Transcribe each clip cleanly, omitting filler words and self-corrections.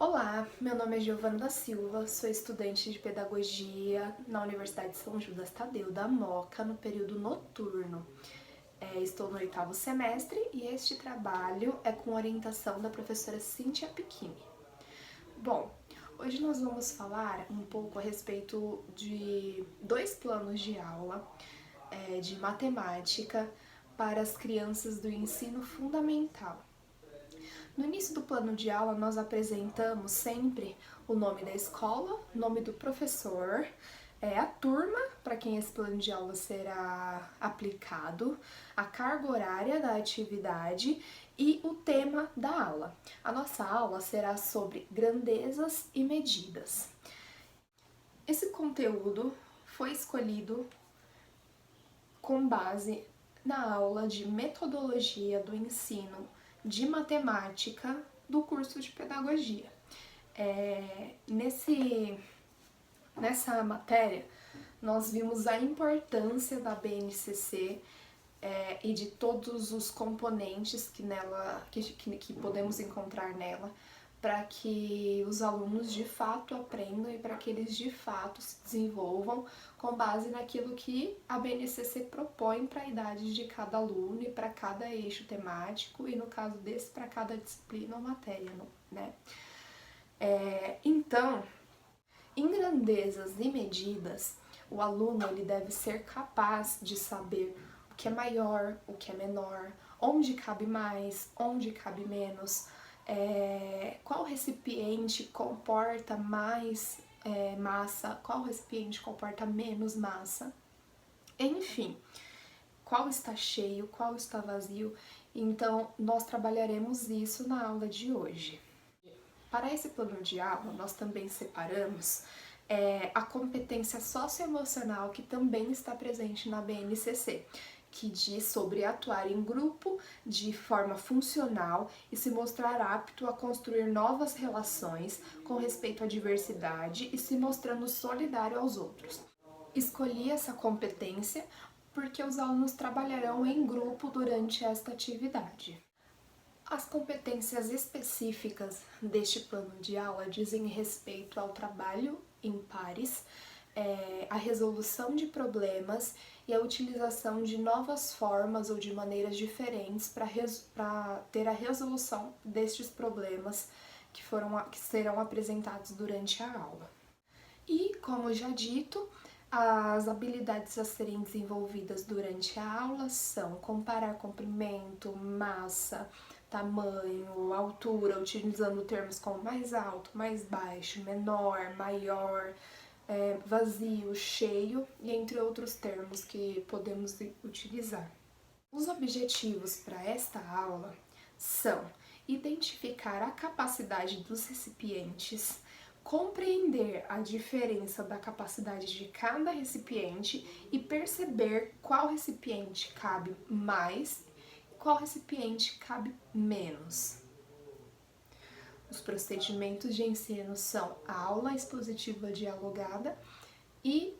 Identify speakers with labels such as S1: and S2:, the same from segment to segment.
S1: Olá, meu nome é Giovana da Silva, sou estudante de Pedagogia na Universidade de São Judas Tadeu da Moca, no período noturno. Estou no 8º semestre e este trabalho é com orientação da professora Cíntia Piquini. Bom, hoje nós vamos falar um pouco a respeito de dois planos de aula de matemática para as crianças do ensino fundamental. No início do plano de aula, nós apresentamos sempre o nome da escola, o nome do professor, a turma para quem esse plano de aula será aplicado, a carga horária da atividade e o tema da aula. A nossa aula será sobre grandezas e medidas. Esse conteúdo foi escolhido com base na aula de metodologia do ensino de matemática do curso de pedagogia. Nessa matéria, nós vimos a importância da BNCC e de todos os componentes que podemos encontrar nela, para que os alunos de fato aprendam e para que eles de fato se desenvolvam com base naquilo que a BNCC propõe para a idade de cada aluno e para cada eixo temático e, no caso desse, para cada disciplina ou matéria, né? Então, em grandezas e medidas, o aluno ele deve ser capaz de saber o que é maior, o que é menor, onde cabe mais, onde cabe menos, qual recipiente comporta mais massa, qual recipiente comporta menos massa, enfim, qual está cheio, qual está vazio. Então, nós trabalharemos isso na aula de hoje. Para esse plano de aula, nós também separamos a competência socioemocional, que também está presente na BNCC, que diz sobre atuar em grupo de forma funcional e se mostrar apto a construir novas relações com respeito à diversidade e se mostrando solidário aos outros. Escolhi essa competência porque os alunos trabalharão em grupo durante esta atividade. As competências específicas deste plano de aula dizem respeito ao trabalho em pares, a resolução de problemas e a utilização de novas formas ou de maneiras diferentes para ter a resolução destes problemas que serão apresentados durante a aula. E, como já dito, as habilidades a serem desenvolvidas durante a aula são comparar comprimento, massa, tamanho, altura, utilizando termos como mais alto, mais baixo, menor, maior, vazio, cheio, e entre outros termos que podemos utilizar. Os objetivos para esta aula são identificar a capacidade dos recipientes, compreender a diferença da capacidade de cada recipiente e perceber qual recipiente cabe mais e qual recipiente cabe menos. Os procedimentos de ensino são a aula expositiva dialogada e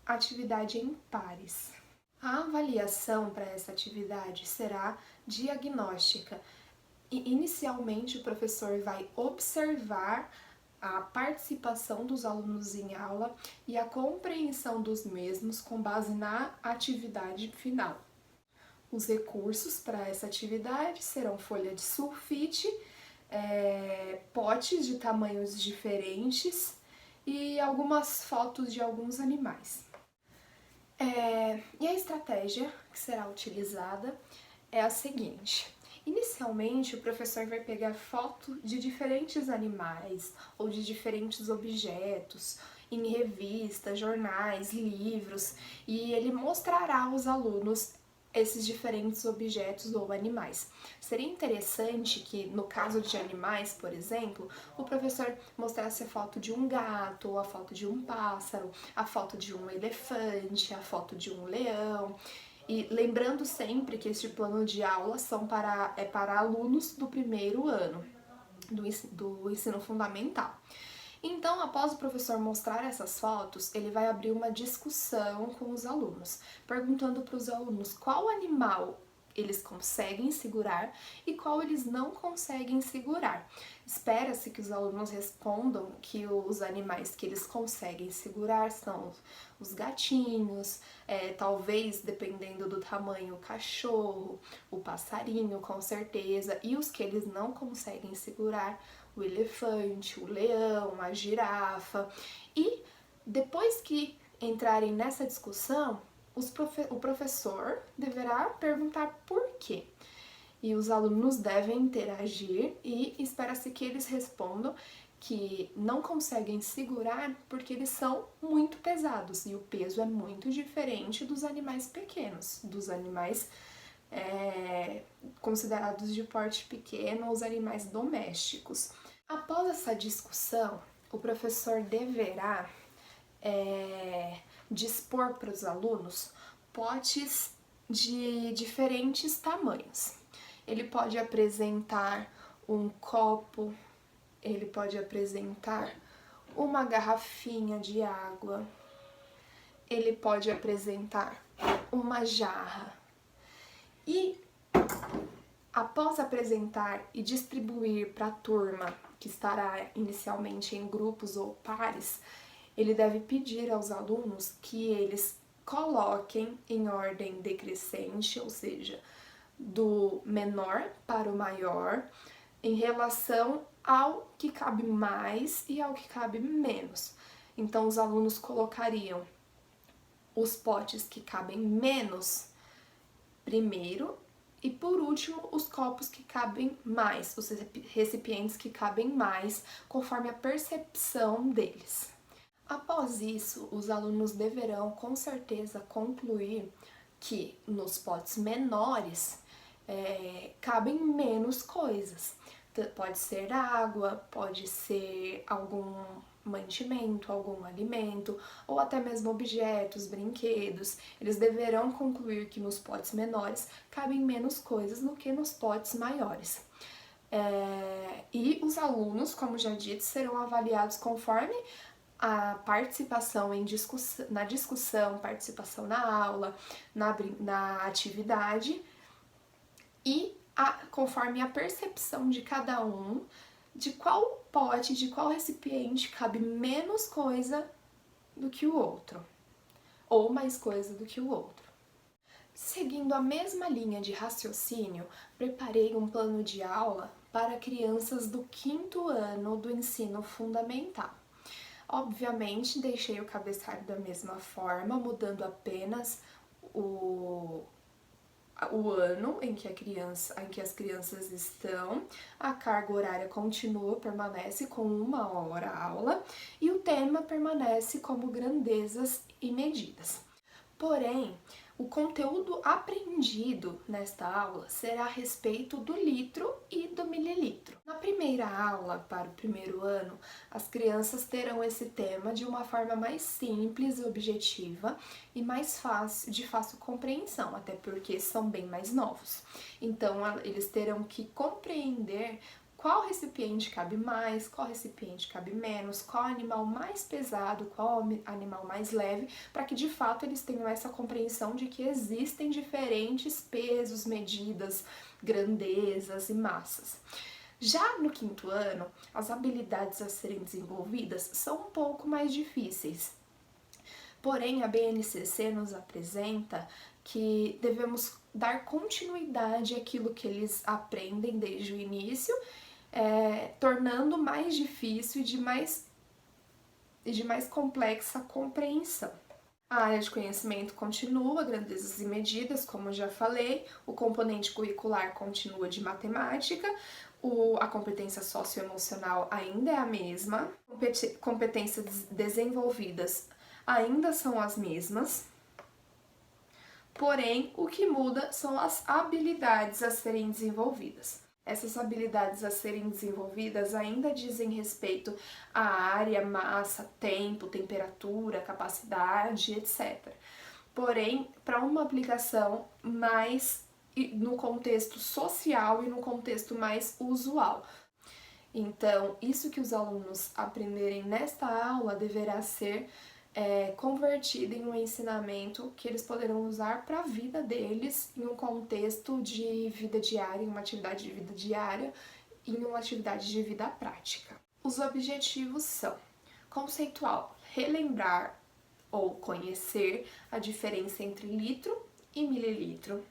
S1: atividade em pares. A avaliação para essa atividade será diagnóstica. Inicialmente, o professor vai observar a participação dos alunos em aula e a compreensão dos mesmos com base na atividade final. Os recursos para essa atividade serão folha de sulfite, potes de tamanhos diferentes e algumas fotos de alguns animais. E a estratégia que será utilizada é a seguinte: inicialmente, o professor vai pegar foto de diferentes animais ou de diferentes objetos em revistas, jornais, livros, e ele mostrará aos alunos esses diferentes objetos ou animais. Seria interessante que, no caso de animais, por exemplo, o professor mostrasse a foto de um gato, ou a foto de um pássaro, a foto de um elefante, a foto de um leão. E lembrando sempre que este plano de aula é para alunos do primeiro ano do ensino fundamental. Então, após o professor mostrar essas fotos, ele vai abrir uma discussão com os alunos, perguntando para os alunos qual animal eles conseguem segurar e qual eles não conseguem segurar. Espera-se que os alunos respondam que os animais que eles conseguem segurar são os gatinhos, talvez, dependendo do tamanho, o cachorro, o passarinho, com certeza, e os que eles não conseguem segurar, o elefante, o leão, a girafa. E depois que entrarem nessa discussão, o professor deverá perguntar por quê. E os alunos devem interagir e espera-se que eles respondam que não conseguem segurar porque eles são muito pesados e o peso é muito diferente dos animais pequenos, dos animais considerados de porte pequeno, os animais domésticos. Após essa discussão, o professor deverá dispor para os alunos potes de diferentes tamanhos. Ele pode apresentar um copo, ele pode apresentar uma garrafinha de água, ele pode apresentar uma jarra. E após apresentar e distribuir para a turma, que estará inicialmente em grupos ou pares, ele deve pedir aos alunos que eles coloquem em ordem decrescente, ou seja, do menor para o maior, em relação ao que cabe mais e ao que cabe menos. Então, os alunos colocariam os potes que cabem menos primeiro e, por último, os copos que cabem mais, os recipientes que cabem mais, conforme a percepção deles. Após isso, os alunos deverão, com certeza, concluir que nos potes menores cabem menos coisas. Pode ser água, pode ser algum mantimento, algum alimento, ou até mesmo objetos, brinquedos. Eles deverão concluir que nos potes menores cabem menos coisas do que nos potes maiores. E os alunos, como já dito, serão avaliados conforme a participação na discussão, participação na aula, na atividade e conforme a percepção de cada um de qual pote, de qual recipiente cabe menos coisa do que o outro, ou mais coisa do que o outro. Seguindo a mesma linha de raciocínio, preparei um plano de aula para crianças do 5º ano do ensino fundamental. Obviamente, deixei o cabeçalho da mesma forma, mudando apenas o ano em que as crianças estão, a carga horária continua, permanece com 1 hora a aula e o tema permanece como grandezas e medidas. Porém, o conteúdo aprendido nesta aula será a respeito do litro e do mililitro. Na primeira aula, para o 1º ano, as crianças terão esse tema de uma forma mais simples e objetiva e mais fácil, de fácil compreensão, até porque são bem mais novos. Então, eles terão que compreender qual recipiente cabe mais, qual recipiente cabe menos, qual animal mais pesado, qual animal mais leve, para que de fato eles tenham essa compreensão de que existem diferentes pesos, medidas, grandezas e massas. Já no 5º ano, as habilidades a serem desenvolvidas são um pouco mais difíceis. Porém, a BNCC nos apresenta que devemos dar continuidade àquilo que eles aprendem desde o início, tornando mais difícil e de mais complexa compreensão. A área de conhecimento continua, grandezas e medidas, como eu já falei, o componente curricular continua de matemática, a competência socioemocional ainda é a mesma, competências desenvolvidas ainda são as mesmas, porém, o que muda são as habilidades a serem desenvolvidas. Essas habilidades a serem desenvolvidas ainda dizem respeito à área, massa, tempo, temperatura, capacidade, etc. Porém, para uma aplicação mais no contexto social e no contexto mais usual. Então, isso que os alunos aprenderem nesta aula deverá ser convertida em um ensinamento que eles poderão usar para a vida deles em um contexto de vida diária, em uma atividade de vida diária, em uma atividade de vida prática. Os objetivos são: conceitual, relembrar ou conhecer a diferença entre litro e mililitro,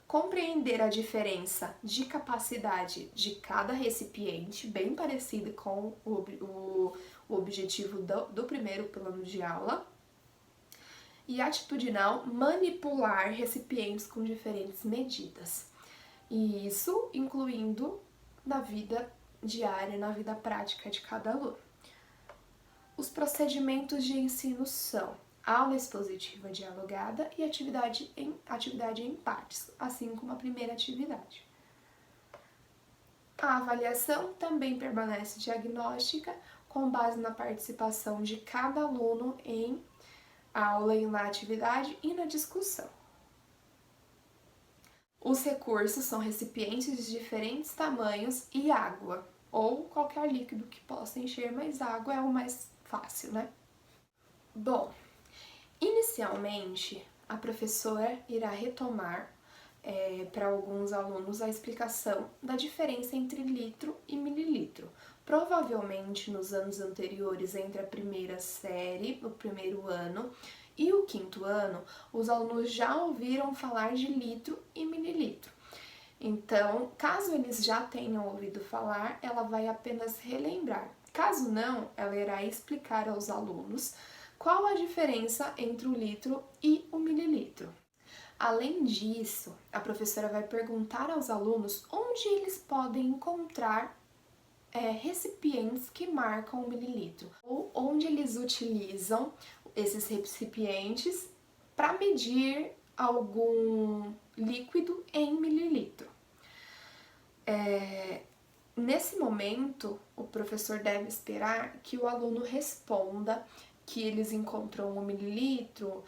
S1: compreender a diferença de capacidade de cada recipiente, bem parecido com o objetivo do primeiro plano de aula, e atitudinal, manipular recipientes com diferentes medidas. E isso incluindo na vida diária, na vida prática de cada aluno. Os procedimentos de ensino são aula expositiva dialogada e atividade em partes, assim como a primeira atividade. A avaliação também permanece diagnóstica, com base na participação de cada aluno em aula e na atividade e na discussão. Os recursos são recipientes de diferentes tamanhos e água, ou qualquer líquido que possa encher, mas água é o mais fácil, né? Bom, inicialmente a professora irá retomar para alguns alunos a explicação da diferença entre litro e mililitro. Provavelmente nos anos anteriores, entre a primeira série, o primeiro ano, e o quinto ano, os alunos já ouviram falar de litro e mililitro. Então, caso eles já tenham ouvido falar, ela vai apenas relembrar. Caso não, ela irá explicar aos alunos qual a diferença entre o litro e o mililitro. Além disso, a professora vai perguntar aos alunos onde eles podem encontrar recipientes que marcam o mililitro, ou onde eles utilizam esses recipientes para medir algum líquido em mililitro. Nesse momento, o professor deve esperar que o aluno responda que eles encontram o mililitro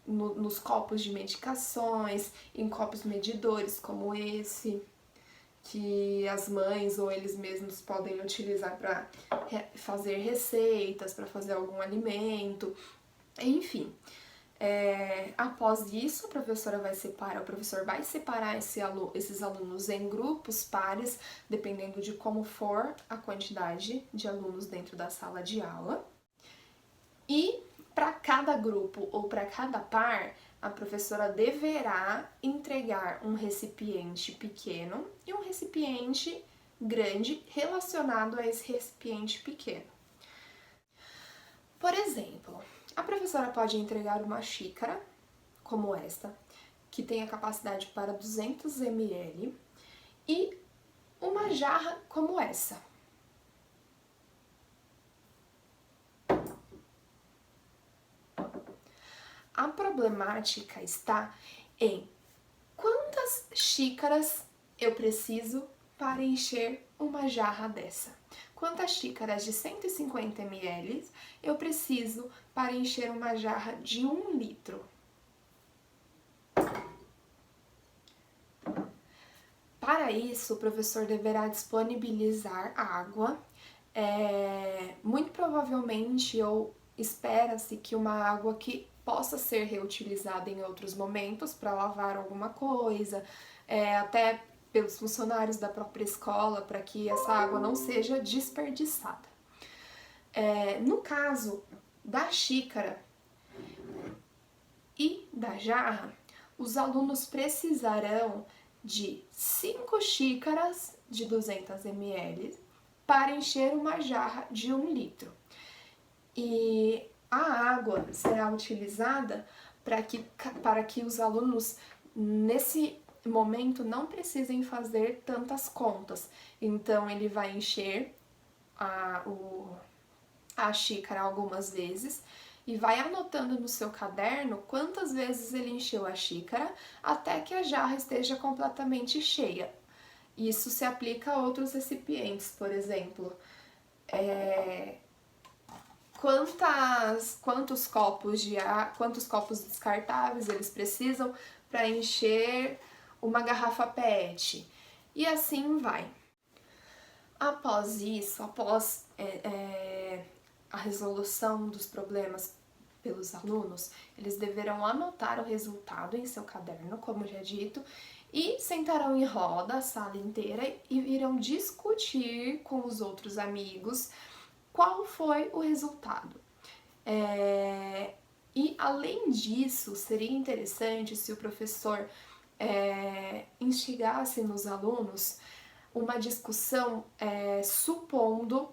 S1: nos copos de medicações, em copos medidores como esse, que as mães ou eles mesmos podem utilizar para fazer receitas, para fazer algum alimento, enfim. Após isso, o professor vai separar esses alunos em grupos pares, dependendo de como for a quantidade de alunos dentro da sala de aula. E para cada grupo ou para cada par, a professora deverá entregar um recipiente pequeno e um recipiente grande relacionado a esse recipiente pequeno. Por exemplo, a professora pode entregar uma xícara, como esta, que tem a capacidade para 200 ml, e uma jarra como essa. A problemática está em quantas xícaras eu preciso para encher uma jarra dessa. Quantas xícaras de 150 ml eu preciso para encher uma jarra de 1 litro? Para isso, o professor deverá disponibilizar água, muito provavelmente ou espera-se que uma água que possa ser reutilizada em outros momentos para lavar alguma coisa, até pelos funcionários da própria escola, para que essa água não seja desperdiçada. No caso da xícara e da jarra, os alunos precisarão de 5 xícaras de 200 ml para encher uma jarra de 1 litro. E a água será utilizada para que os alunos, nesse momento, não precisem fazer tantas contas. Então, ele vai encher a xícara algumas vezes e vai anotando no seu caderno quantas vezes ele encheu a xícara até que a jarra esteja completamente cheia. Isso se aplica a outros recipientes, por exemplo. Quantos copos descartáveis eles precisam para encher uma garrafa PET, e assim vai. Após isso, após a resolução dos problemas pelos alunos, eles deverão anotar o resultado em seu caderno, como já dito, e sentarão em roda a sala inteira e irão discutir com os outros amigos qual foi o resultado. E além disso, seria interessante se o professor instigasse nos alunos uma discussão supondo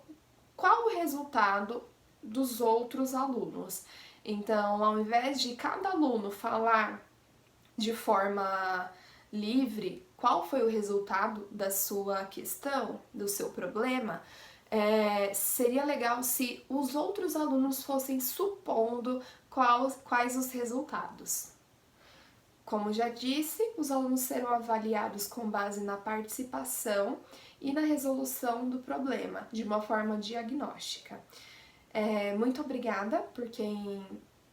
S1: qual o resultado dos outros alunos. Então, ao invés de cada aluno falar de forma livre qual foi o resultado da sua questão, do seu problema, seria legal se os outros alunos fossem supondo quais os resultados. Como já disse, os alunos serão avaliados com base na participação e na resolução do problema, de uma forma diagnóstica. Muito obrigada por quem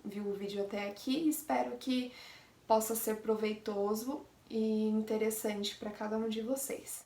S1: viu o vídeo até aqui, espero que possa ser proveitoso e interessante para cada um de vocês.